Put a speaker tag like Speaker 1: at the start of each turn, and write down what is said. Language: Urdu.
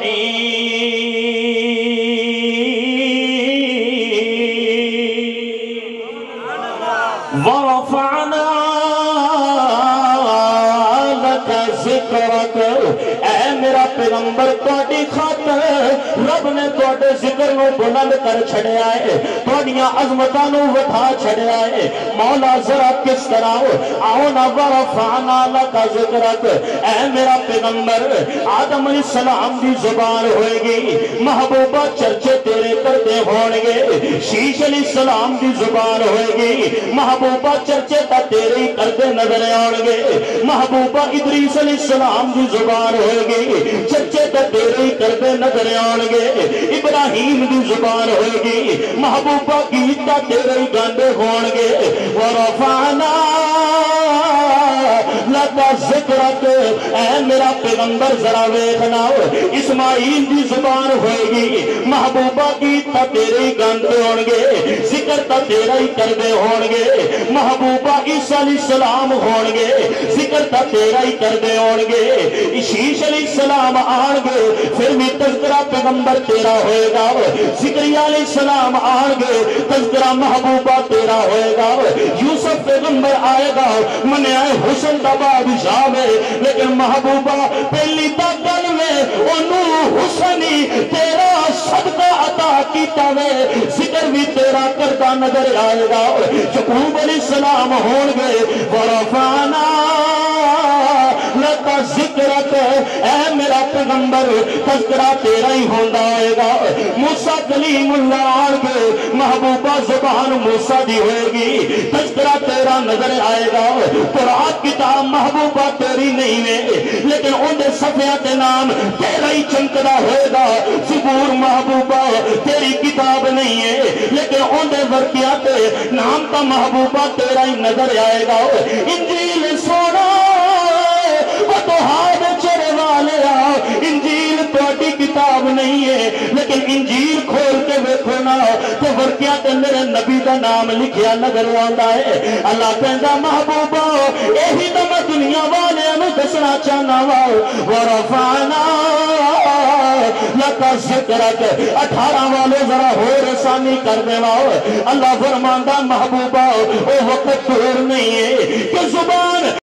Speaker 1: الرحیم ورفعنا لك ذکرک، اے میرا پیغمبر تواڈی خاطر رب نے تواڈے ذکر نو بلند کر چھڑیا ہے، تواڈیاں عظمتاں نو وٹھا چھڑیا ہے۔ مولا ذرا کس طرح آؤ نا ورفعنا لك ذکرک، اے میرا پیغمبر آدم علیہ السلام دی زبان ہوئے گی، محبوبہ چرچے تیرے کردے ہون گے، شیش علیہ السلام دی زبان ہوئے گی، محبوبہ چرچے تا تیرے ہی کردے نظر آن گے، محبوبہ ادریس علیہ السلام دی زبان ہوئے گی، چرچے تا تیرے ہی کردے نظر آن گے، ابراہیم دی زبان ہوئے گی، محبوبہ گیت تا تیرے ہی گاندے ہون گے۔ ورفعنا لك ذکرک، اے میرا پیغمبر ذرا ویکھنا، اسماعیل دی زبان ہوئے گی، محبوبہ گیت تا تیرے ہی گاندے ہون گے، ذکر تا تیرے ہی کردے ہون گے، محبوبہ عیسیٰ علیہ السلام ہون گے، ذکر تا تیرے ہی کردے ہون گے، شیش علیہ السلام آن گے، پھر بھی تذکرہ پیغمبر تیرا ہوئے گا، ذکریہ علیہ السلام آن گے، تذکرہ محبوبہ تیرا ہوئے گا، یوسف پیغمبر آئے گا، من آئے حسن دا بادشاہ میں، لیکن محبوبہ پہلی تاکل میں انہوں حسنی تیرا صدقہ عطا کیتا میں، ذکر بھی تیرا کردہ نظر آئے گا۔ یعقوب علیہ السلام ہون گے، ورفعنا لك ذکرک، اے میرا پیغمبر تذکرہ تیرا ہی ہوندہ آئے گا۔ موسیٰ کلیم اللہ آن گے، محبوبہ زبان موسیٰ دی ہوئے گی، تذکرہ تیرا نظر آئے گا۔ قرآن کتاب محبوبہ تیری نہیں ہے، لیکن ان دے صفحات نام تیرا ہی چمکدہ ہوئے گا۔ زبور محبوبہ تیری کتاب نہیں ہے، لیکن ان دے ورقیات نام تا محبوبہ تیرا ہی نظر آئے گا۔ انجیل سونا وطہاد چرے والے آؤ، انجیل توڑی کتاب نہیں ہے، لیکن انجیل کھول کے ویکھونا تو ورقیات میرے نبی دا نام لکھیا نظر آندا ہے۔ اللہ کہندا محبوبہ یہی تو میں دنیا والے انہوں دسنا چاہنا واؤ، ورفعنا لك ذکرک، 18 والے ذرا ہو رسانی کر دے واؤ۔ اللہ فرماندہ محبوبہ وہ وقت دور نہیں ہے کہ زبان